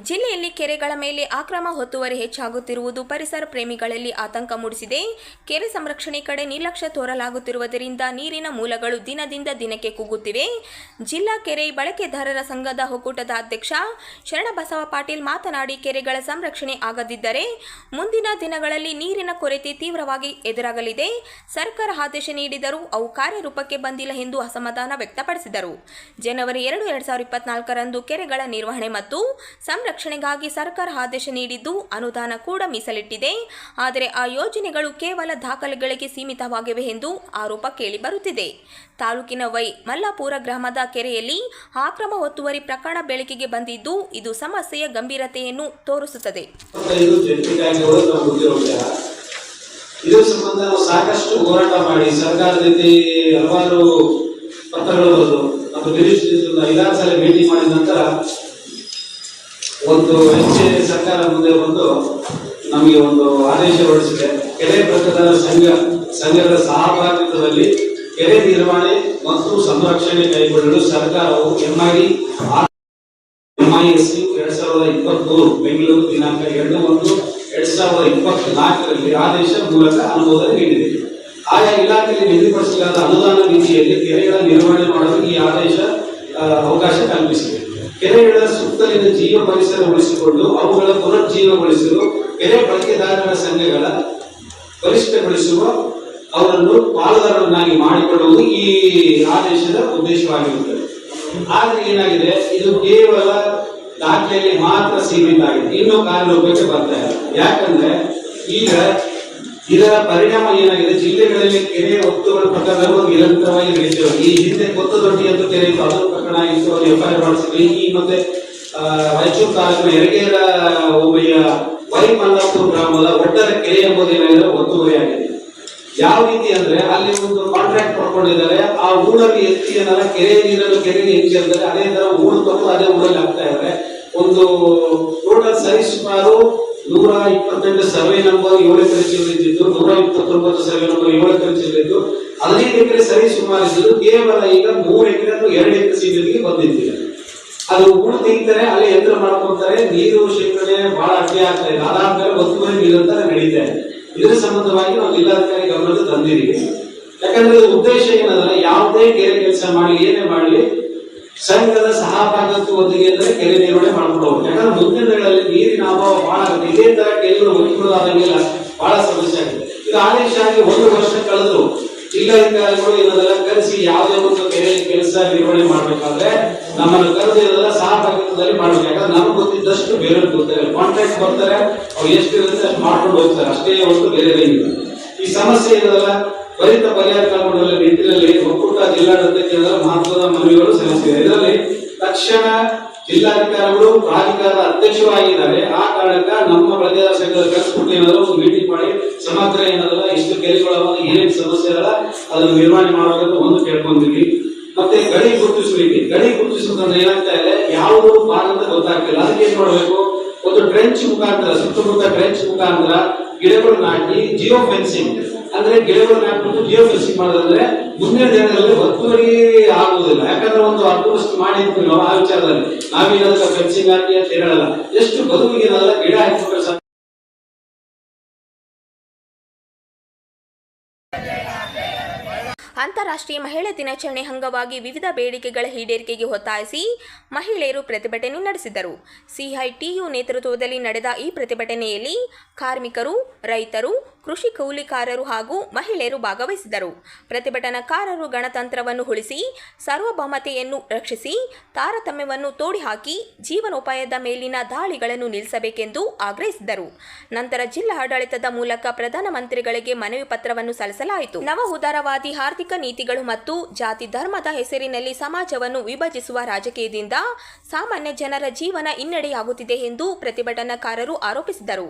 ಜಿಲ್ಲೆಯಲ್ಲಿ ಕೆರೆಗಳ ಮೇಲೆ ಅಕ್ರಮ ಒತ್ತುವರಿ ಹೆಚ್ಚಾಗುತ್ತಿರುವುದು ಪರಿಸರ ಪ್ರೇಮಿಗಳಲ್ಲಿ ಆತಂಕ ಮೂಡಿಸಿದೆ. ಕೆರೆ ಸಂರಕ್ಷಣೆ ಕಡೆ ನಿರ್ಲಕ್ಷ್ಯ ತೋರಲಾಗುತ್ತಿರುವುದರಿಂದ ನೀರಿನ ಮೂಲಗಳು ದಿನದಿಂದ ದಿನಕ್ಕೆ ಕುಗ್ಗುತ್ತಿವೆ. ಜಿಲ್ಲಾ ಕೆರೆ ಬಳಕೆದಾರರ ಸಂಘದ ಒಕ್ಕೂಟದ ಅಧ್ಯಕ್ಷ ಶರಣಬಸವ ಪಾಟೀಲ್ ಮಾತನಾಡಿ, ಕೆರೆಗಳ ಸಂರಕ್ಷಣೆ ಆಗದಿದ್ದರೆ ಮುಂದಿನ ದಿನಗಳಲ್ಲಿ ನೀರಿನ ಕೊರತೆ ತೀವ್ರವಾಗಿ ಎದುರಾಗಲಿದೆ. ಸರ್ಕಾರ ಆದೇಶ ನೀಡಿದರೂ ಅವು ಕಾರ್ಯರೂಪಕ್ಕೆ ಬಂದಿಲ್ಲ ಎಂದು ಅಸಮಾಧಾನ ವ್ಯಕ್ತಪಡಿಸಿದರು. ಜನವರಿ 2, 2024ರಂದು ಕೆರೆಗಳ ನಿರ್ವಹಣೆ ಮತ್ತು ಸಂರಕ್ಷಣೆಗಾಗಿ ಸರ್ಕಾರ ಆದೇಶ ನೀಡಿದ್ದು ಅನುದಾನ ಕೂಡ ಮೀಸಲಿಟ್ಟಿದೆ. ಆದರೆ ಆ ಯೋಜನೆಗಳು ಕೇವಲ ದಾಖಲೆಗಳಿಗೆ ಸೀಮಿತವಾಗಿವೆ ಎಂದು ಆರೋಪ ಕೇಳಿಬರುತ್ತಿದೆ. ತಾಲೂಕಿನ ಮಲ್ಲಾಪುರ ಗ್ರಾಮದ ಕೆರೆಯಲ್ಲಿ ಅಕ್ರಮ ಒತ್ತುವರಿ ಪ್ರಕರಣ ಬೆಳಕಿಗೆ ಬಂದಿದ್ದು, ಇದು ಸಮಸ್ಯೆಯ ಗಂಭೀರತೆಯನ್ನು ತೋರಿಸುತ್ತದೆ. ಇದರ ಸಂಬಂಧ ನಾವು ಸಾಕಷ್ಟು ಹೋರಾಟ ಮಾಡಿ ಸರ್ಕಾರದ ಜೊತೆ ಹಲವಾರು ಪತ್ರಗಳು ಬರೆದು ಮತ್ತು ಮಿನಿಸ್ಟ್ರಿ 5 ಸಲ ಭೇಟಿ ಮಾಡಿದ ನಂತರ ಒಂದು ಸರ್ಕಾರ ಮುಂದೆ ಬಂದು ನಮಗೆ ಒಂದು ಆದೇಶ ಹೊರಡಿಸಿದೆ. ಕೆರೆ ಬಳಕೆದಾರ ಸಂಘಗಳ ಸಹಭಾಗಿತ್ವದಲ್ಲಿ ಕೆರೆ ನಿರ್ವಹಣೆ ಮತ್ತು ಸಂರಕ್ಷಣೆ ಕೈಗೊಳ್ಳಲು ಸರ್ಕಾರವು MISU 2023 ಬೆಂಗಳೂರು ದಿನಾಂಕ 2/1/2024ರಲ್ಲಿ ಆದೇಶ ಮೂಲಕ ಅನುಮೋದನೆ ನೀಡಿದೆ. ಆಯಾ ಇಲಾಖೆಯಲ್ಲಿ ನಿಗದಿಪಡಿಸಲಾದ ಅನುದಾನ ನಿಧಿಯಲ್ಲಿ ಕೆರೆಗಳ ನಿರ್ವಹಣೆ ಮಾಡಲು ಈ ಆದೇಶ ಅವಕಾಶ ಕಲ್ಪಿಸಿದೆ. ಕೆರೆಗಳ ಸುತ್ತಲಿನ ಜೀವ ಪರಿಸರ ಉಳಿಸಿಕೊಂಡು ಅವುಗಳ ಪುನರ್ಜೀವಗೊಳಿಸಲು ಕೆರೆ ಬಳಕೆದಾರರ ಸಂಘಗಳ ಬಲಿಷ್ಠಗೊಳಿಸುವ ಅವರನ್ನು ಪಾಲುದಾರರನ್ನಾಗಿ ಮಾಡಿಕೊಳ್ಳುವುದು ಈ ಆದೇಶದ ಉದ್ದೇಶವಾಗಿರುತ್ತದೆ. ಆದರೆ ಏನಾಗಿದೆ, ಇದು ಕೇವಲ ದಾಖಲೆಯಲ್ಲಿ ಮಾತ್ರ ಸೀಮಿತ ಆಗಿದೆ, ಇನ್ನೂ ಕಾರ್ಯರೂಪಕ್ಕೆ ಬರ್ತಾ ಇಲ್ಲ. ಯಾಕಂದ್ರೆ ಈಗ ಇದರ ಪರಿಣಾಮ ಏನಾಗಿದೆ, ಜಿಲ್ಲೆಗಳಲ್ಲಿ ಕೆರೆ ಒತ್ತುಗಳ ಪ್ರಕರಣಗಳು ನಿರಂತರವಾಗಿ ನಡೀತಿವೆ. ಈ ಹಿಂದೆ ಕೊತ್ತದೊಡ್ಡಿ ಅಂತ ಕೆರೆ ಇತ್ತು, ಅದರ ಪ್ರಕರಣ ಆಗಿತ್ತು, ಅದು FIR ಮಾಡಿಸಿದ್ವಿ. ಈ ಮತ್ತೆ ರಾಯಚೂರು ತಾಲೂಕಿನ ಯರಗೇರ ಹೋಬಳಿಯ ಮಲ್ಲಾಪುರ ಗ್ರಾಮದ ಒಡ್ಡರ ಕೆರೆ ಎಂಬುದೇನಾಗಿದೆ ಒತ್ತುವರಿಯಾಗಿದೆ. ಯಾವ ರೀತಿ ಅಂದ್ರೆ ಅಲ್ಲಿ ಒಂದು ಕಾಂಟ್ರಾಕ್ಟ್ ಪಡ್ಕೊಂಡಿದ್ದಾರೆ, ಆ ಊರಲ್ಲಿ ಎತ್ತಿ ಏನಾರ ಕೆರೆ ನೀರನ್ನು ಕೆರೆಗೆ ಹೆಚ್ಚಿರ್ತಾರೆ, ಅದೇ ತರ ಊರು ತಗೊಂಡು ಅದೇ ಊರಲ್ಲಿ ಆಗ್ತಾ ಇದ್ದಾರೆ. ಒಂದು ಟೋಟಲ್ ಸರಿಸುಮಾರು 128 ಸರ್ವೆ ನಂಬರ್ 7 ಎಕರೆ ಚಿಲ್ಲಿದ್ದು, 129 ಸರ್ವೆ ನಂಬರ್ 7 ಎಕರೆ ಚಿಲ್ಲಿದ್ದು, 15 ಎಕರೆ ಸರಿ ಸುಮಾರು ಇದ್ದು, ಕೇವಲ ಈಗ 3 ಎಕರೆ ಅಥವಾ 2 ಎಕರೆ ಸೀಮಿತಿಗೆ ಬಂದಿದ್ದೀವಿ. ಅದು ಊರು ತೆಗಿತಾರೆ, ಅಲ್ಲಿ ಯಂತ್ರ ಮಾಡ್ಕೊತಾರೆ, ನೀರು ಶೇಖರಣೆ ಬಹಳ ಅಡ್ಡಿ ಆಗ್ತಾ ಇದೆ. ಅದಾದ್ಮೇಲೆ ಒತ್ತುವರಿ ನಿರಂತರ ನಡೀತಾ ಇದೆ. ಇದರ ಸಂಬಂಧವಾಗಿ ನಾವು ಜಿಲ್ಲಾಧಿಕಾರಿ ಗಮನಕ್ಕೆ ತಂದಿದ್ದೀವಿ. ಯಾಕಂದ್ರೆ ಉದ್ದೇಶ ಏನಂದ್ರೆ, ಯಾವುದೇ ಕೆರೆ ಕೆಲಸ ಮಾಡಿ ಏನೇ ಮಾಡಲಿ ಸಂಘದ ಸಹಭಾಗಿತ್ವದೊಂದಿಗೆ ಅಂದ್ರೆ ಕೆರೆ ನಿರ್ವಹಣೆ ಮಾಡ್ಕೊಂಡು ಹೋಗ್ಬೇಕು. ಯಾಕಂದ್ರೆ ಮುಂದಿನ ದಿನಗಳಲ್ಲಿ ನೀರಿನ ಅಭಾವ ಬಹಳ ಆಗುತ್ತೆ. ಇದೇ ತರ ಕೆರೆಗಳು ಹೊಂದಿಕೊಳ್ಳೋದಾಗೆಲ್ಲ ಬಹಳ ಸಮಸ್ಯೆ ಆಗಿದೆ. ಇದು ಆದೇಶ ಆಗಿ 1 ವರ್ಷ ಕಳೆದ್ರು ಜಿಲ್ಲಾಧಿಕಾರಿಗಳು ಇದನ್ನೆಲ್ಲ ಕರೆಸಿ ಯಾವುದೇ ಒಂದು ಕೆರೆ ಕೆಲಸ ನಿರ್ವಹಣೆ ಮಾಡ್ಬೇಕಾದ್ರೆ ನಮ್ಮನ್ನು ಕರೆದು ಇದೆಲ್ಲ ಸಹಭಾಗಿತ್ವದಲ್ಲಿ ಮಾಡ್ಬೇಕು. ಯಾಕಂದ್ರೆ ನಮ್ಗೆ ಗೊತ್ತಿದ್ದಷ್ಟು ಬೇರೆ ಗೊತ್ತಿಲ್ಲ. ಕಾಂಟ್ರಾಕ್ಟ್ ಬರ್ತಾರೆ, ಅವ್ರು ಎಷ್ಟು ಇರುತ್ತೆ ಅಷ್ಟು ಮಾಡ್ಕೊಂಡು ಹೋಗ್ತಾರೆ, ಅಷ್ಟೇ ಹೊರತು ಬೇರೆ ಏನಿಲ್ಲ. ಈ ಸಮಸ್ಯೆ ಇದೆಲ್ಲ ತ್ವರಿತ ಪರಿಹಾರ ಕಂಡುಕೊಳ್ಳುವ ನಿಟ್ಟಿನಲ್ಲಿ ಒಕ್ಕೂಟ ಜಿಲ್ಲಾಡಳಿತಕ್ಕೆ ಮಹತ್ವದ ಮನವಿಗಳು ಸಲ್ಲಿಸಿದೆ. ಇದರಲ್ಲಿ ತಕ್ಷಣ ಜಿಲ್ಲಾಧಿಕಾರಿಗಳು ಪ್ರಾಧಿಕಾರದ ಅಧ್ಯಕ್ಷರಾಗಿದ್ದಾರೆ. ಆ ಕಾರಣಕ್ಕೆ ನಮ್ಮ ಬಳಕೆದಾರ ಸಂಘದ ಕರೆಸ್ಬಿಟ್ಟು ಏನಾದ್ರು ಒಂದು ಮೀಟಿಂಗ್ ಮಾಡಿ ಸಮಗ್ರ ಏನದಲ್ಲ ಇಷ್ಟು ಕೆರೆಗಳ ಏನೇನು ಸಮಸ್ಯೆ ಅಲ್ಲ ಅದನ್ನು ನಿರ್ವಹಣೆ ಮಾಡಬೇಕಂತ ಒಂದು ಕೇಳ್ಕೊಂಡಿದ್ವಿ. ಮತ್ತೆ ಗಡಿ ಗುರುತಿಸುವುದಂದ್ರೆ ಏನಾಗ್ತಾ ಇದೆ, ಯಾವುದು ಭಾಗಂತ ಗೊತ್ತಾಗ್ತಿಲ್ಲ. ಅದಕ್ಕೆ ಏನ್ ಮಾಡಬೇಕು, ಒಂದು ಟ್ರೆಂಚ್ ಮುಖಾಂತರ ಸುತ್ತಮುತ್ತ ಟ್ರೆಂಚ್ ಮುಖಾಂತರ ಗಿಡಗಳು ನಾಟಿ ಜಿಯೋ ಫೆನ್ಸಿಂಗ್ ಅಂದ್ರೆ ಗಿಡಗಳು ನಾಟ್ಬಿಟ್ಟು ಜಿಯೋ ಫೆನ್ಸಿಂಗ್ ಮಾಡೋದಂದ್ರೆ ಮುಂದಿನ ದಿನಗಳಲ್ಲಿ ಒತ್ತುವರಿ ಆಗುವುದಿಲ್ಲ. ಯಾಕಂದ್ರೆ ಒಂದು 10 ವರ್ಷ ಮಾಡಿದ್ವಿ ನಾವು ಆ ವಿಚಾರದಲ್ಲಿ, ನಾವೇನಾದ್ರೂ ಫೆನ್ಸಿಂಗ್ ಹಾಕಿ ಅಂತ ಹೇಳಲ್ಲ. ಎಷ್ಟು ಬದುಕಿಗೆ ಗಿಡ ಹಾಕಿಬಿಟ್ರೆ ಅಂತಾರಾಷ್ಟ್ರೀಯ ಮಹಿಳಾ ದಿನಾಚರಣೆ ಅಂಗವಾಗಿ ವಿವಿಧ ಬೇಡಿಕೆಗಳ ಈಡೇರಿಕೆಗೆ ಒತ್ತಾಯಿಸಿ ಮಹಿಳೆಯರು ಪ್ರತಿಭಟನೆ ನಡೆಸಿದರು. CITU ನೇತೃತ್ವದಲ್ಲಿ ನಡೆದ ಈ ಪ್ರತಿಭಟನೆಯಲ್ಲಿ ಕಾರ್ಮಿಕರು, ರೈತರು, ಕೃಷಿ ಕೂಲಿಕಾರರು ಹಾಗೂ ಮಹಿಳೆಯರು ಭಾಗವಹಿಸಿದರು. ಪ್ರತಿಭಟನಾಕಾರರು ಗಣತಂತ್ರವನ್ನು ಉಳಿಸಿ, ಸಾರ್ವಭೌಮತೆಯನ್ನು ರಕ್ಷಿಸಿ, ತಾರತಮ್ಯವನ್ನು ತೋಡಿಹಾಕಿ ಜೀವನೋಪಾಯದ ಮೇಲಿನ ದಾಳಿಗಳನ್ನು ನಿಲ್ಲಿಸಬೇಕೆಂದು ಆಗ್ರಹಿಸಿದರು. ನಂತರ ಜಿಲ್ಲಾ ಆಡಳಿತದ ಮೂಲಕ ಪ್ರಧಾನಮಂತ್ರಿಗಳಿಗೆ ಮನವಿ ಪತ್ರವನ್ನು ಸಲ್ಲಿಸಲಾಯಿತು. ನವ ಉದಾರವಾದಿ ಆರ್ಥಿಕ ನೀತಿಗಳು ಮತ್ತು ಜಾತಿ ಧರ್ಮದ ಹೆಸರಿನಲ್ಲಿ ಸಮಾಜವನ್ನು ವಿಭಜಿಸುವ ರಾಜಕೀಯದಿಂದ ಸಾಮಾನ್ಯ ಜನರ ಜೀವನ ಹಿನ್ನಡೆಯಾಗುತ್ತಿದೆ ಎಂದು ಪ್ರತಿಭಟನಾಕಾರರು ಆರೋಪಿಸಿದರು.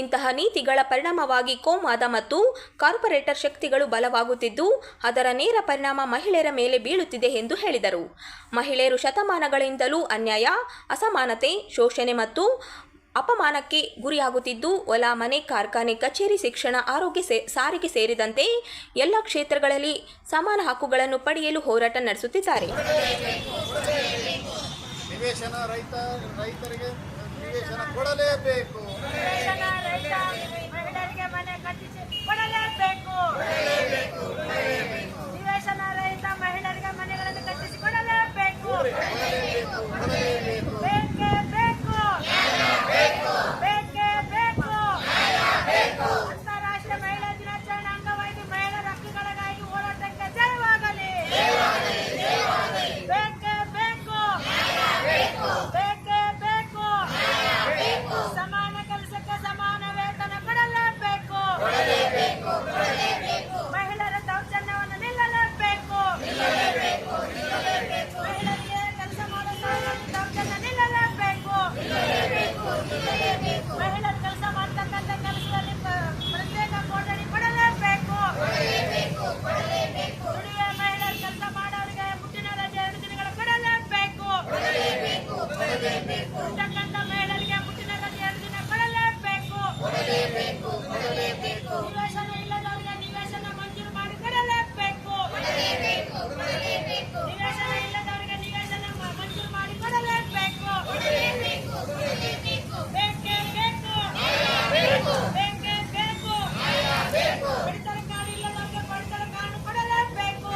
ಇಂತಹ ನೀತಿಗಳ ಪರಿಣಾಮವಾಗಿ ಕೋಮುವಾದ ಮತ್ತು ಕಾರ್ಪೊರೇಟರ್ ಶಕ್ತಿಗಳು ಬಲವಾಗುತ್ತಿದ್ದು, ಅದರ ನೇರ ಪರಿಣಾಮ ಮಹಿಳೆಯರ ಮೇಲೆ ಬೀಳುತ್ತಿದೆ ಎಂದು ಹೇಳಿದರು. ಮಹಿಳೆಯರು ಶತಮಾನಗಳಿಂದಲೂ ಅನ್ಯಾಯ, ಅಸಮಾನತೆ, ಶೋಷಣೆ ಮತ್ತು ಅಪಮಾನಕ್ಕೆ ಗುರಿಯಾಗುತ್ತಿದ್ದು, ಹೊಲ, ಮನೆ, ಕಾರ್ಖಾನೆ, ಕಚೇರಿ, ಶಿಕ್ಷಣ, ಆರೋಗ್ಯ, ಸಾರಿಗೆ ಸೇರಿದಂತೆ ಎಲ್ಲ ಕ್ಷೇತ್ರಗಳಲ್ಲಿ ಸಮಾನ ಹಕ್ಕುಗಳನ್ನು ಪಡೆಯಲು ಹೋರಾಟ ನಡೆಸುತ್ತಿದ್ದಾರೆ. ನಿವೇಶನ ರೈತರಿಗೆ ನಿವೇಶನ ಕೊಡಲೇಬೇಕು. ಮಹಿಳೆಯರಿಗೆ ಮನೆ ಕಟ್ಟಿಸಿ ಕೊಡಲೇಬೇಕು. ನಿವೇಶನ ರಹಿತ ಮಹಿಳೆಯರಿಗೆ ಮನೆಗಳನ್ನು ಕಟ್ಟಿಸಿ ಕೊಡಲೇಬೇಕು. ಬೇಕೇ ಬೇಕು. ಬೇಕೇ ಬೇಕು. ಅಂತಾರಾಷ್ಟ್ರೀಯ ಮಹಿಳಾ ದಿನಾಚರಣೆ ಅಂಗವಾಗಿ ಮಹಿಳೆಯರ ಹಕ್ಕುಗಳಿಗಾಗಿ ಹೋರಾಟಕ್ಕೆ ಜಯವಾಗಲಿ. ಬೇಕೇ ಬೇಕು. ಬೇಕೇ ಬೇಕು. ಸಮಾನ ಕೆಲಸಕ್ಕೆ ಸಮಾನ ವೇತನ ಕೊಡಲೇಬೇಕು. ಮಹಿಳೆಯರ ದೌರ್ಜನ್ಯವನ್ನು ನಿಲ್ಲಲೇಬೇಕು. ಮಹಿಳೆಯರಿಗೆ ಕೆಲಸ ಮಾಡಲು ದೌರ್ಜನ್ಯ ನಿಲ್ಲಲೇಬೇಕು. ಮಹಿಳೆಯರು ಕೆಲಸ ಮಾಡತಕ್ಕಂಥ ಕೆಲಸದಲ್ಲಿ ಪ್ರತ್ಯೇಕ ಕೊಠಡಿ ಕೊಡಲೇಬೇಕು. ದುಡಿಯುವ ಮಹಿಳೆಯರು ಕೆಲಸ ಮಾಡೋರಿಗೆ ಮುಟ್ಟಿನ ರಜೆ 2 ದಿನಗಳ ಕೊಡಲೇಬೇಕು. ಇರ್ತಕ್ಕಂಥ ಮಹಿಳೆಯರಿಗೆ ಮುಟ್ಟಿನ ರಜೆ 2 ದಿನ ಕೊಡಲೇಬೇಕು. ನಿವೇಶನ ಇಲ್ಲದವರಿಗೆ ನಿವೇಶನ ಮಂಜೂರು ಮಾಡಿ ಕೊಡಲೇಬೇಕು. ನಿವೇಶನ ಇಲ್ಲದವರಿಗೆ ನಿವೇಶನ ಮಂಜೂರು ಮಾಡಿ ಕೊಡಲೇಬೇಕು. ಬೇಕೇ ಬೇಕು. ಬೇಕೇ ಬೇಕು. ಪಡಿತರ ಕಾರ್ಡ್ ಇಲ್ಲದವರಿಗೆ ಪಡಿತರ ಕಾರ್ಡ್ ಕೊಡಲೇಬೇಕು.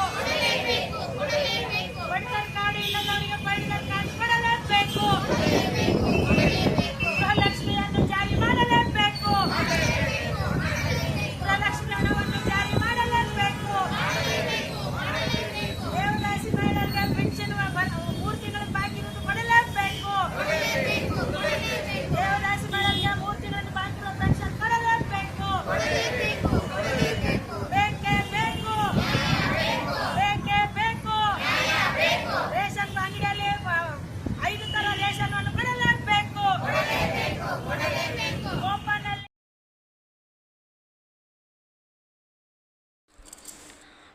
ಪಡಿತರ ಕಾರ್ಡ್ ಇಲ್ಲದವರಿಗೆ ಪಡಿತರ ಕಾರ್ಡ್ ಕೊಡಲೇಬೇಕು. ಗೃಹಲಕ್ಷ್ಮಿಯನ್ನು ಜಾರಿ ಮಾಡಲೇಬೇಕು. ಗೃಹಲಕ್ಷ್ಮಿ ಹಣವನ್ನು ಜಾರಿ ಮಾಡಲೇಬೇಕು. ದೇವದಾಸಿ ಮಹಿಳೆಯರಿಗೆ ಪೆನ್ಷನ್ 3 ತಿಂಗಳ ಬಾಕಿ ಇರುವುದು ಕೊಡಲೇಬೇಕು. ದೇವದಾಸಿ ಮಹಿಳೆಯರಿಗೆ 3 ತಿಂಗಳ ಬಾಕಿ ಇರುವ ಪೆನ್ಷನ್ ಕೊಡಲೇಬೇಕು. ಬೇಕೇ ಬೇಕು. ಬೇಕೇ ಬೇಕು. ರೇಷನ್ ಅಂಗಡಿಯಲ್ಲಿ 5 ತರ ರೇಷನ್ ಅನ್ನು ಕೊಡಲೇಬೇಕು. ಓಪನ್ ಅಲ್ಲಿ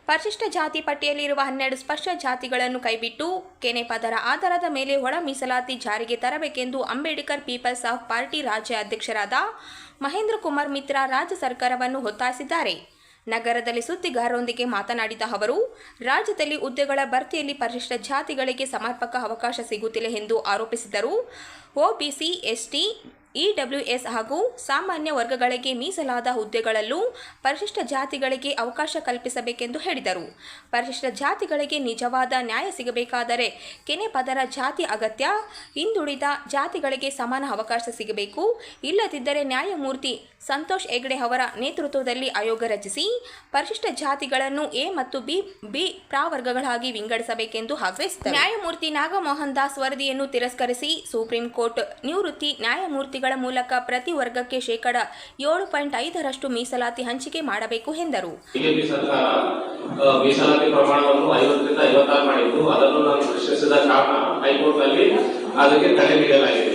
ಪರಿಶಿಷ್ಟ ಜಾತಿ ಪಟ್ಟಿಯಲ್ಲಿರುವ 12 ಸ್ಪಷ್ಟ ಜಾತಿಗಳನ್ನು ಕೈಬಿಟ್ಟು ಕೆನೆ ಪದರ ಆಧಾರದ ಮೇಲೆ ಒಳ ಮೀಸಲಾತಿ ಜಾರಿಗೆ ತರಬೇಕೆಂದು ಅಂಬೇಡ್ಕರ್ ಪೀಪಲ್ಸ್ ಆಫ್ ಪಾರ್ಟಿ ರಾಜ್ಯ ಅಧ್ಯಕ್ಷರಾದ ಮಹೇಂದ್ರ ಕುಮಾರ್ ಮಿತ್ರ ರಾಜ್ಯ ಸರ್ಕಾರವನ್ನು ಒತ್ತಾಯಿಸಿದ್ದಾರೆ. ನಗರದಲ್ಲಿ ಸುದ್ದಿಗಾರರೊಂದಿಗೆ ಮಾತನಾಡಿದ ಅವರು, ರಾಜ್ಯದಲ್ಲಿ ಹುದ್ದೆಗಳ ಭರ್ತಿಯಲ್ಲಿ ಪರಿಶಿಷ್ಟ ಜಾತಿಗಳಿಗೆ ಸಮರ್ಪಕ ಅವಕಾಶ ಸಿಗುತ್ತಿಲ್ಲ ಎಂದು ಆರೋಪಿಸಿದರು. ಒಬಿಸಿ, ಎಸ್ಟಿ, ಇಡಬ್ಲ್ಯೂಎಸ್ ಹಾಗೂ ಸಾಮಾನ್ಯ ವರ್ಗಗಳಿಗೆ ಮೀಸಲಾದ ಹುದ್ದೆಗಳಲ್ಲೂ ಪರಿಶಿಷ್ಟ ಜಾತಿಗಳಿಗೆ ಅವಕಾಶ ಕಲ್ಪಿಸಬೇಕೆಂದು ಹೇಳಿದರು. ಪರಿಶಿಷ್ಟ ಜಾತಿಗಳಿಗೆ ನಿಜವಾದ ನ್ಯಾಯ ಸಿಗಬೇಕಾದರೆ ಕೆನೆ ಪದರ ಜಾತಿ ಅಗತ್ಯ. ಹಿಂದುಳಿದ ಜಾತಿಗಳಿಗೆ ಸಮಾನ ಅವಕಾಶ ಸಿಗಬೇಕು. ಇಲ್ಲದಿದ್ದರೆ ನ್ಯಾಯಮೂರ್ತಿ ಸಂತೋಷ್ ಹೆಗ್ಡೆ ಅವರ ನೇತೃತ್ವದಲ್ಲಿ ಆಯೋಗ ರಚಿಸಿ ಪರಿಶಿಷ್ಟ ಜಾತಿಗಳನ್ನು ಎ ಮತ್ತು ಬಿ ಪ್ರವರ್ಗಗಳಾಗಿ ವಿಂಗಡಿಸಬೇಕೆಂದು ಆಗ್ರಹಿಸಿದರು. ನ್ಯಾಯಮೂರ್ತಿ ನಾಗಮೋಹನ್ ದಾಸ್ ವರದಿಯನ್ನು ತಿರಸ್ಕರಿಸಿ ಸುಪ್ರೀಂ ಕೋರ್ಟ್ ನಿವೃತ್ತಿ ನ್ಯಾಯಮೂರ್ತಿಗಳ ಮೂಲಕ ಪ್ರತಿ ವರ್ಗಕ್ಕೆ 7.5% ಮೀಸಲಾತಿ ಹಂಚಿಕೆ ಮಾಡಬೇಕು ಎಂದರು. ಬಿಜೆಪಿ ಸರ್ಕಾರ ಮೀಸಲಾತಿ ಪ್ರಮಾಣವನ್ನು 50ರಿಂದ 56 ಮಾಡಿದ್ದು ಅದನ್ನು ನಾನು ಪ್ರಶ್ನಿಸಿದ ಕಾರಣ ಹೈಕೋರ್ಟ್ನಲ್ಲಿ ಅದಕ್ಕೆ ತಡೆ ನೀಡಲಾಗಿದೆ.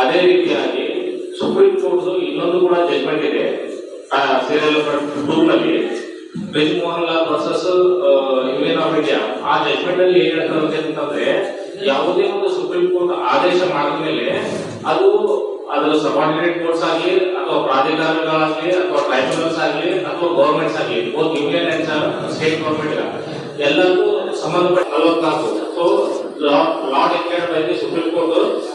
ಅದೇ ರೀತಿಯಾಗಿ ಸುಪ್ರೀಂ ಕೋರ್ಟ್ ಇನ್ನೊಂದು ಕೂಡ ಜಜ್ಮೆಂಟ್ ಇದೆ ಸೀರಿಯಲ್ ನಂಬರ್ 2 ನಲ್ಲಿ bridge Mohan Lal versus union of India. ಆ ಜಜ್ಮೆಂಟ್ ಅಲ್ಲಿ ಏನ್ ಹೇಳ್ತಾರೆ ಅಂತಂದ್ರೆ, ಯಾವುದೇ ಒಂದು ಸುಪ್ರೀಂ ಕೋರ್ಟ್ ಆದೇಶ ಮಾಡಿದ ಮೇಲೆ ಅದರ ಸಬಾರ್ಡಿನೇಟ್ ಕೋರ್ಟ್ಸ್ ಆಗಲಿ ಅಥವಾ ಪ್ರಾಧಿಕಾರಗಳಾಗಲಿ ಅಥವಾ ಟ್ರೈಬ್ಯುನಲ್ಸ್ ಆಗಲಿ ಅಥವಾ ಗವರ್ಮೆಂಟ್ಸ್ ಆಗಲಿ, both union and state government ಎಲ್ಲರಿಗೂ ಸಂಬಂಧಪಟ್ಟ 44. So law declared by the Supreme Court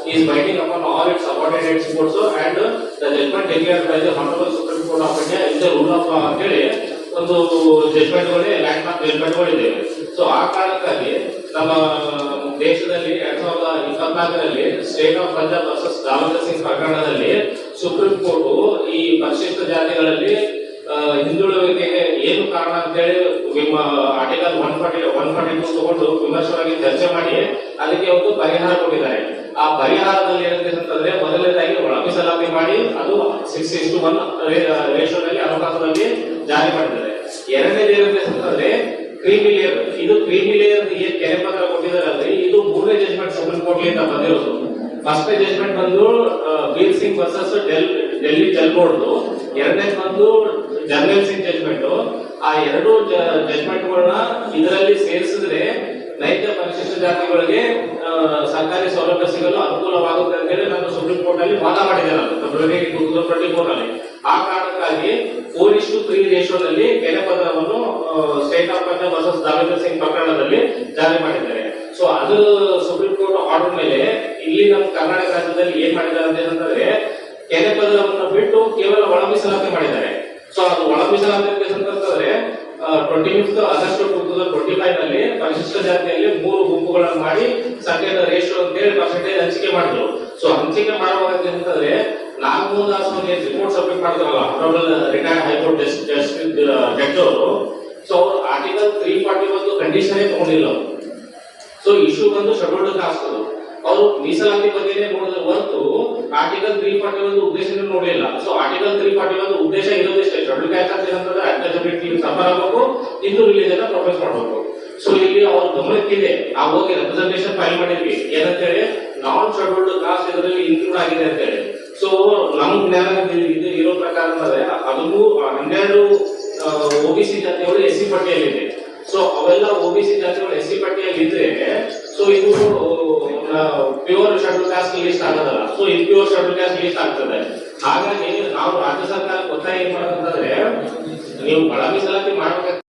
is binding upon all its subordinate courts and the judgment declared by the Honorable Supreme Court of India is the rule of law ಅಂತೇಳಿ ಒಂದು ಜಜ್ಮೆಂಟ್ಗಳೇ landmark ಜಜ್ಮೆಂಟ್ಗಳಿದೆ. So ಆ ಕಾರಣಕ್ಕಾಗಿ ನಮ್ಮ ದೇಶದಲ್ಲಿ 2024ರಲ್ಲಿ state of Punjab versus Davinder Singh ಪ್ರಕರಣದಲ್ಲಿ ಸುಪ್ರೀಂ ಕೋರ್ಟ್ ಈ ಪರಿಶಿಷ್ಟ ಜಾತಿಗಳಲ್ಲಿ ಹಿಂದುಳಿಯುವಿಕೆಗೆ ಏನು ಕಾರಣ ಅಂತೇಳಿ ಆರ್ಟಿಕಲ್ 142 ತಗೊಂಡು ವಿಮರ್ಶವಾಗಿ ಚರ್ಚೆ ಮಾಡಿ ಅದಕ್ಕೆ ಒಂದು ಪರಿಹಾರ ಕೊಟ್ಟಿದ್ದಾರೆ. ಆ ಪರಿಹಾರದಲ್ಲಿ ಏನಿದೆ ಅಂತಂದ್ರೆ, ಮೊದಲನೇದಾಗಿ ಒಳ ಮೀಸಲಾತಿ ಮಾಡಿ ಅದು 6:1 ರೇಷಿಯೋದಲ್ಲಿ ಅನುಪಾತದಲ್ಲಿ ಜಾರಿ ಮಾಡಿದ್ದಾರೆ. ಎರಡನೇದು ಏನಿದೆ ಅಂತಂದ್ರೆ ಕ್ರೀಮಿ ಲೇಯರ್. ಇದು ಕ್ರೀಮಿ ಲೇಯರ್ ಏನ್ ಕೆರೆ ಪತ್ರ ಕೊಟ್ಟಿದ್ದಾರೆ, ಇದು 3ನೇ ಜಜ್ಮೆಂಟ್ ಸುಪ್ರೀಂ ಕೋರ್ಟ್ ಇಂದ ಬಂದಿರೋದು. ಫಸ್ಟ್ನೇ ಜಜ್ಮೆಂಟ್ ಬಂದು beer Singh versus Delhi Jal board, ಎರಡನೇದು ಬಂದು ಜರ್ನಲ್ ಸಿಂಗ್ ಜಜ್ಮೆಂಟ್. ಆ ಎರಡು ಜಜ್ಮೆಂಟ್ಗಳನ್ನ ಇದರಲ್ಲಿ ಸೇರಿಸಿದ್ರೆ ನೈಜ ಪರಿಶಿಷ್ಟ ಜಾತಿಗಳಿಗೆ ಸರ್ಕಾರಿ ಸೌಲಭ್ಯ ಸಿಗಲು ಅನುಕೂಲವಾಗುತ್ತೆ ಅಂತ ಹೇಳಿ ನಾನು ಸುಪ್ರೀಂ ಕೋರ್ಟ್ ಅಲ್ಲಿ ವಾದ ಮಾಡಿದ್ದೇನೆ ಫೆಬ್ರವರಿ 2024 ನಲ್ಲಿ. ಆ ಕಾರಣಕ್ಕಾಗಿ 4:3 ರೇಷಿಯೋದಲ್ಲಿ ಕೆರೆ ಪತ್ರವನ್ನು state of Punjab versus Davinder Singh ಪ್ರಕರಣದಲ್ಲಿ ಜಾರಿ ಮಾಡಿದ್ದಾರೆ. ಸೊ ಅದು ಸುಪ್ರೀಂ ಕೋರ್ಟ್ ಆರ್ಡರ್ ಮೇಲೆ ಈ ಇಲ್ಲಿ ನಮ್ಮ ಕರ್ನಾಟಕ ರಾಜ್ಯದಲ್ಲಿ ಏನ್ ಮಾಡಿದ್ದಾರೆ ಅಂತ ಏನಂತಂದ್ರೆ ಕೆರೆ ಪದರವನ್ನು ಬಿಟ್ಟು ಕೇವಲ ಒಳ ಮೀಸಲಾತಿ ಮಾಡಿದ್ದಾರೆ. ಸೊ ಅದು ಒಳ ಮೀಸಲಾತಿ ಅಂತಂದ್ರೆ 25th August 2025 ನಲ್ಲಿ ಪರಿಶಿಷ್ಟ ಜಾತಿಯಲ್ಲಿ 3 ಗುಂಪುಗಳನ್ನು ಮಾಡಿ ಸಂಖ್ಯೆಯ ರೇಷಿಯೋ ಅಂತೇಳಿ ಪರ್ಸೆಂಟೇಜ್ ಹಂಚಿಕೆ ಮಾಡಿದ್ರು. ಸೊ ಹಂಚಿಕೆ ಮಾಡುವಾಗ ಅಂತಂದ್ರೆ ನಾಗಮೋಹನ್ ದಾಸ್ ಅವರಿಗೆ ರಿಪೋರ್ಟ್ ಸಬ್ಮಿಟ್ ಮಾಡಿದ್ರಲ್ಲ ಆನರಬಲ್ ರಿಟೈರ್ಡ್ ಹೈಕೋರ್ಟ್ ಜಡ್ಜ್ ಅವರು. ಸೊ ಆರ್ಟಿಕಲ್ 341 ಕಂಡೀಷನ್ ತಗೊಂಡಿಲ್ಲ. ಸೊ ಇಶ್ಯೂ ಬಂದು ಶೆಡ್ಯೂಲ್ಡ್ ಕಾಸ್ಟ್ ಅವರು ಮೀಸಲಾತಿ ಬಗ್ಗೆನೇ ನೋಡಿದ ಹೊರತು ಆರ್ಟಿಕಲ್ 341 ಉದ್ದೇಶನ ನೋಡಿಲ್ಲ. ಸೊ ಆರ್ಟಿಕಲ್ 341 ಉದ್ದೇಶ ಇರೋದಿಷ್ಟೇ, ಶೆಡ್ಯೂಲ್ ಕಾಸ್ಟ್ ಅಂತ ಏನಂತಂದ್ರೆ ಅಡ್ಜಸ್ಟಬಿಲಿಟಿ ಸಫರ್ ಆಗಬೇಕು, ಹಿಂದೂ ರಿಲಿಜನ್ ಪ್ರೊಫೆಸ್ ಮಾಡಬೇಕು. ಸೊ ಇಲ್ಲಿ ಅವ್ರ ಗಮನಕ್ಕಿದೆ, ಆ ಹೋಗಿ ರೆಪ್ರೆಸೆಂಟೇಷನ್ ಫೈಲ್ ಮಾಡಿದ್ವಿ ಏನಂತೇಳಿ ನಾನ್ ಶೆಡ್ಯೂಲ್ಡ್ ಕಾಸ್ಟ್ ಇದರಲ್ಲಿ ಇನ್ಕ್ಲೂಡ್ ಆಗಿದೆ ಅಂತ ಹೇಳಿ. ಸೊ ನಮ್ ಜ್ಞಾನ ಇದು ಇರೋ ಪ್ರಕಾರ ಅಂದ್ರೆ ಅದನ್ನು 12 OBC ಜಾತಿಗಳು SC ಪಟ್ಟಿಯಲ್ಲಿದೆ. ಸೊ ಅವೆಲ್ಲ OBC ಜಾತಿಗಳು SC ಪಟ್ಟಿಯಲ್ಲಿ ಇದ್ರೆ ಸೊ ಇದು ಪ್ಯೂರ್ ಶೆಡ್ಯೂಲ್ ಕಾಸ್ಟ್ ಲಿಸ್ಟ್ ಆಗೋದಲ್ಲ. ಸೊ ಇದು ಪ್ಯೂರ್ ಶೆಡ್ಯೂಲ್ ಕಾಸ್ಟ್ ಲಿಸ್ಟ್ ಆಗ್ತದೆ. ಹಾಗಾಗಿ ನಾವು ರಾಜ್ಯ ಸರ್ಕಾರ ಒತ್ತಾಯ ಏನ್ ಮಾಡೋದಂತಂದ್ರೆ ನೀವು ಒಳ ಮೀಸಲಾತಿ ಮಾಡ್ಬೇಕು.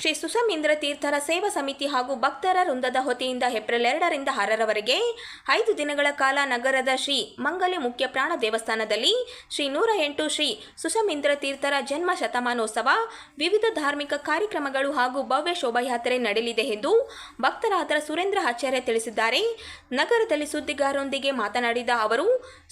ಶ್ರೀ ಸುಷಮೀಂದ್ರ ತೀರ್ಥರ ಸೇವಾ ಸಮಿತಿ ಹಾಗೂ ಭಕ್ತರ ವೃಂದದ ವತಿಯಿಂದ ಏಪ್ರಿಲ್ 2 ರಿಂದ 6 ರವರೆಗೆ 5 ದಿನಗಳ ಕಾಲ ನಗರದ ಶ್ರೀ ಮಂಗಲಿ ಮುಖ್ಯ ಪ್ರಾಣ ದೇವಸ್ಥಾನದಲ್ಲಿ ಶ್ರೀ 108 ಶ್ರೀ ಸುಷಮೀಂದ್ರ ತೀರ್ಥರ ಜನ್ಮ ಶತಮಾನೋತ್ಸವ, ವಿವಿಧ ಧಾರ್ಮಿಕ ಕಾರ್ಯಕ್ರಮಗಳು ಹಾಗೂ ಭವ್ಯ ಶೋಭಾಯಾತ್ರೆ ನಡೆಯಲಿದೆ ಎಂದು ಭಕ್ತರಾದ ಸುರೇಂದ್ರ ಆಚಾರ್ಯ ತಿಳಿಸಿದ್ದಾರೆ. ನಗರದಲ್ಲಿ ಸುದ್ದಿಗಾರರೊಂದಿಗೆ ಮಾತನಾಡಿದ ಅವರು,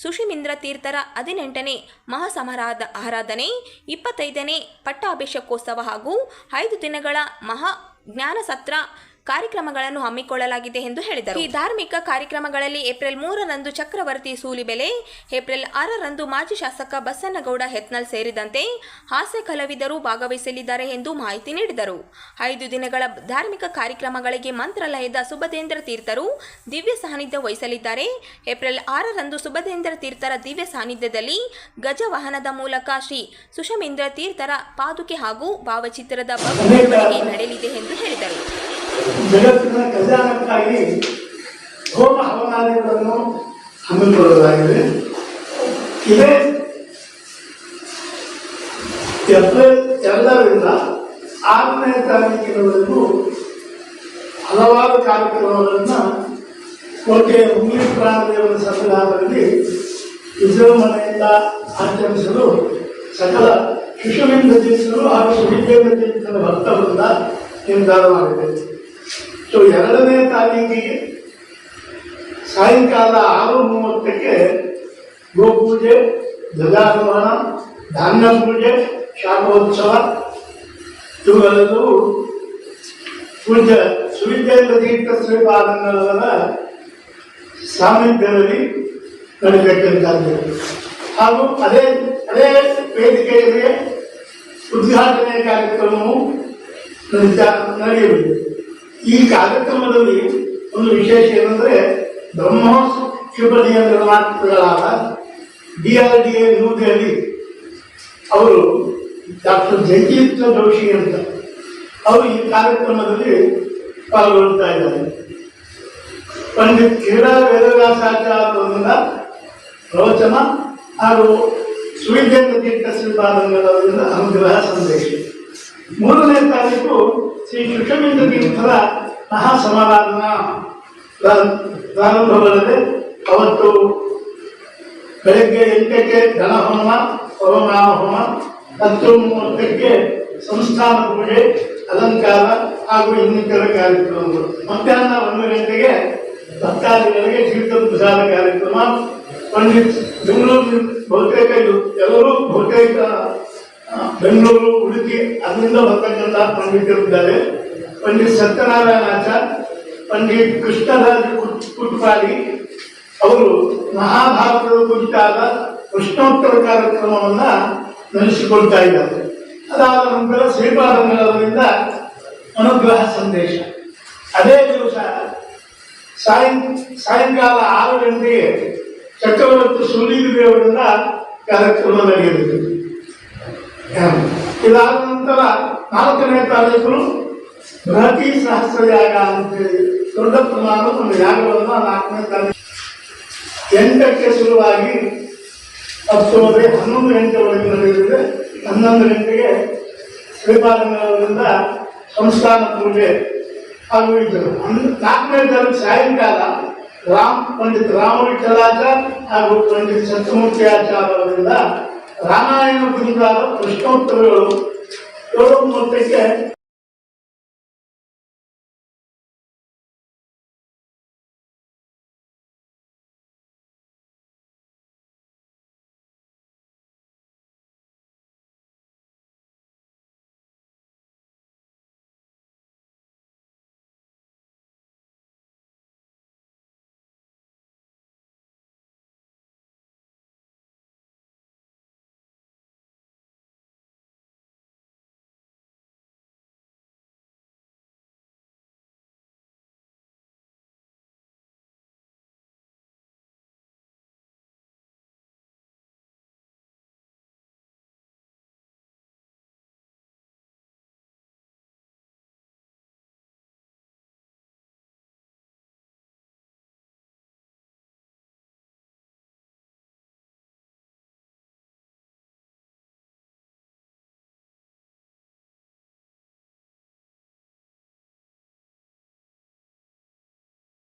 ಸುಷಮೀಂದ್ರ ತೀರ್ಥರ 18ನೇ ಮಹಾಸಮಾರಾಧನೆ, 25ನೇ ಪಟ್ಟಾಭಿಷೇಕೋತ್ಸವ ಹಾಗೂ 5 ದಿನಗಳ ಮಹಾ ಜ್ಞಾನ ಸತ್ರ ಕಾರ್ಯಕ್ರಮಗಳನ್ನು ಹಮ್ಮಿಕೊಳ್ಳಲಾಗಿದೆ ಎಂದು ಹೇಳಿದರು. ಈ ಧಾರ್ಮಿಕ ಕಾರ್ಯಕ್ರಮಗಳಲ್ಲಿ ಏಪ್ರಿಲ್ 3 ರಂದು ಚಕ್ರವರ್ತಿ ಸೂಲಿಬೆಲೆ, ಏಪ್ರಿಲ್ 6 ರಂದು ಮಾಜಿ ಶಾಸಕ ಬಸನಗೌಡ ಹೆತ್ನಲ್ ಸೇರಿದಂತೆ ಹಾಸ್ಯ ಕಲಾವಿದರು ಭಾಗವಹಿಸಲಿದ್ದಾರೆ ಎಂದು ಮಾಹಿತಿ ನೀಡಿದರು. 5 ದಿನಗಳ ಧಾರ್ಮಿಕ ಕಾರ್ಯಕ್ರಮಗಳಿಗೆ ಮಂತ್ರಾಲಯದ ಸುಬದೇಂದ್ರ ತೀರ್ಥರು ದಿವ್ಯ ಸಾನ್ನಿಧ್ಯ ವಹಿಸಲಿದ್ದಾರೆ. ಏಪ್ರಿಲ್ 6 ರಂದು ಸುಬದೇಂದ್ರ ತೀರ್ಥರ ದಿವ್ಯ ಸಾನ್ನಿಧ್ಯದಲ್ಲಿ ಗಜವಾಹನದ ಮೂಲಕ ಶ್ರೀ ಸುಷಮೀಂದ್ರ ತೀರ್ಥರ ಪಾದುಕೆ ಹಾಗೂ ಭಾವಚಿತ್ರದ ಭವ್ಯ ಮೆರವಣಿಗೆ ನಡೆಯಲಿದೆ ಎಂದು ಹೇಳಿದರು. ಜಗತ್ತಿನ ಕಲ್ಯಾಣಕ್ಕಾಗಿ ಹೋಮ ಹವನಾದಿಗಳನ್ನು ಹಮ್ಮಿಕೊಳ್ಳಲಾಗಿದೆ. ಇದೇ ಏಪ್ರಿಲ್ 2 ರಿಂದ 6ನೇ ತಾರೀಕಿನವರೆಗೂ ಹಲವಾರು ಕಾರ್ಯಕ್ರಮಗಳನ್ನು ಕೋಟೆಯ ಮುಂಗಿನ ಪ್ರಾಣದೇವರ ಸಂವಿಧಾನದಲ್ಲಿ ವಿಜೃಂಭಣೆಯಿಂದ ಆಚರಿಸಲು ಸಕಲ ಸುಷಮೀಂದ್ರ ತೀರ್ಥರು ಹಾಗೂ ಸುವಿಜೇಂದ್ರ ತೀರ್ಥರ ಭಕ್ತರಿಂದ ನಿರ್ಧಾರ ಮಾಡಿದೆ. ಸೊ 2ನೇ ತಾರೀಕಿಗೆ ಸಾಯಂಕಾಲ 6:30ಕ್ಕೆ ಗೋಪೂಜೆ, ಧ್ವಜಾರೋಹಣ, ಧಾನ್ಯ ಪೂಜೆ, ಶಾಖೋತ್ಸವ ಇವುಗಳೆಲ್ಲವೂ ಪೂಜ್ಯ ಸುವಿಜೇಂದ್ರ ತೀರ್ಥ ಶ್ರೀಪಾದಂಗಳವರ ಸಾನ್ನಿಧ್ಯದಲ್ಲಿ ನಡೆಯಬೇಕೆಂದಾಗಿದೆ. ಹಾಗೂ ಅದೇ ವೇದಿಕೆಯಲ್ಲಿ ಉದ್ಘಾಟನೆ ಕಾರ್ಯಕ್ರಮವು ನಡೆಯಲಿದೆ. ಈ ಕಾರ್ಯಕ್ರಮದಲ್ಲಿ ಒಂದು ವಿಶೇಷ ಏನಂದರೆ ಬ್ರಹ್ಮೋಸ್ ಕ್ಷಿಪಣಿಯ ನಿರ್ಮಾತೃಗಳಾದ DRDA ನ್ಯೂ ದೆಹಲಿ ಅವರು ಡಾಕ್ಟರ್ ಜಗದೀಶ್ ಜೋಶಿ ಅಂತ ಅವರು ಈ ಕಾರ್ಯಕ್ರಮದಲ್ಲಿ ಪಾಲ್ಗೊಳ್ತಾ ಇದ್ದಾರೆ. ಪಂಡಿತ್ ಕ್ರೀಡಾ ವೇದವ್ಯಾಸಾಚಾರ್ಯರಿಂದ ಪ್ರವಚನ ಹಾಗೂ ಸುವಿಜೇಂದ್ರ ತೀರ್ಥ ಶ್ರೀಪಾದಂಗಳವರಿಂದ ಅನುಗ್ರಹ ಸಂದೇಶ. 3ನೇ ತಾರೀಕು ಶ್ರೀ ಸುಷಮೀಂದ್ರ ತೀರ್ಥರ ಮಹಾಸಮಾರಾಧನಾ ಪ್ರಾರಂಭಗೊಳ್ಳದೆ. ಅವತ್ತು ಬೆಳಗ್ಗೆ 8ಕ್ಕೆ ಘನಹೋಮ, ಪವಮಾನ ಹೋಮ, 10:30ಕ್ಕೆ ಸಂಸ್ಥಾನ ಪೂಜೆ, ಅಲಂಕಾರ ಹಾಗೂ ಇನ್ನಿತರ ಕಾರ್ಯಕ್ರಮಗಳು. ಮಧ್ಯಾಹ್ನ 1 ಗಂಟೆಗೆ ಭಕ್ತಾದಿಗಳಿಗೆ ತೀರ್ಥ ಪ್ರಸಾದ ಕಾರ್ಯಕ್ರಮ. ಪಂಡಿತ್ ಬೆಂಗಳೂರು ಬಹುತೇಕ ಬೆಂಗಳೂರು, ಉಡುಪಿ ಅದರಿಂದ ಬರ್ತಕ್ಕಂಥ ಪಂಡಿತರಿದ್ದಾರೆ. ಪಂಡಿತ್ ಸತ್ಯನಾರಾಯಣಾಚಾರ್ಯ, ಪಂಡಿತ್ ಕೃಷ್ಣರಾಜ್ ಕುಟ್ಪಾಡಿ ಅವರು ಮಹಾಭಾರತದ ಕುರಿತಾದ ಪ್ರಶ್ನೋತ್ತರ ಕಾರ್ಯಕ್ರಮವನ್ನು ನಡೆಸಿಕೊಳ್ತಾ ಇದ್ದಾರೆ. ಅದಾದ ನಂತರ ಶ್ರೀಪಾದಂಗಳವರಿಂದ ಅನುಗ್ರಹ ಸಂದೇಶ. ಅದೇ ದಿವಸ ಸಾಯಂಕಾಲ 6 ಗಂಟೆಗೆ ಚಕ್ರವರ್ತಿ ಸೂಲಿಬೆಲೆಯವರಿಂದ ಕಾರ್ಯಕ್ರಮ ನಡೆಯಲಿದೆ. ಇದಾದ ನಂತರ 4ನೇ ತಾರೀಕು ಬೃಹತಿ ಸಹಸ್ರ ಯಾಗ ಅಂತೇಳಿ ದೊಡ್ಡ ಪ್ರಮಾಣದ ಒಂದು ಯಾಗವನ್ನು 4ನೇ ತಾರೀಕು 8ಕ್ಕೆ ಶುರುವಾಗಿ ಅಕ್ಟೋಬರ್ 11 ಗಂಟೆವರೆಗೆ ನಡೆಯಲಿದೆ. 11 ಗಂಟೆಗೆ ಶ್ರೀಪಾದಂಗಳವರಿಂದ ಸಂಸ್ಥಾನ ಪೂಜೆ ಹಾಗೂ ಇದ್ದರು. 4ನೇ ತಾರೀಕು ಸಾಯಂಕಾಲ ಪಂಡಿತ್ ರಾಮವಿಠಲಾಚಾರ್ ಹಾಗೂ ಪಂಡಿತ್ ಸತ್ಯಮೂರ್ತಿ ಆಚಾರ್ ಅವರಿಂದ ರಾಮಾಯಣ ಕುರಿತಾದ ಪ್ರಶ್ನೋತ್ತರಗಳು 7:30ಕ್ಕೆ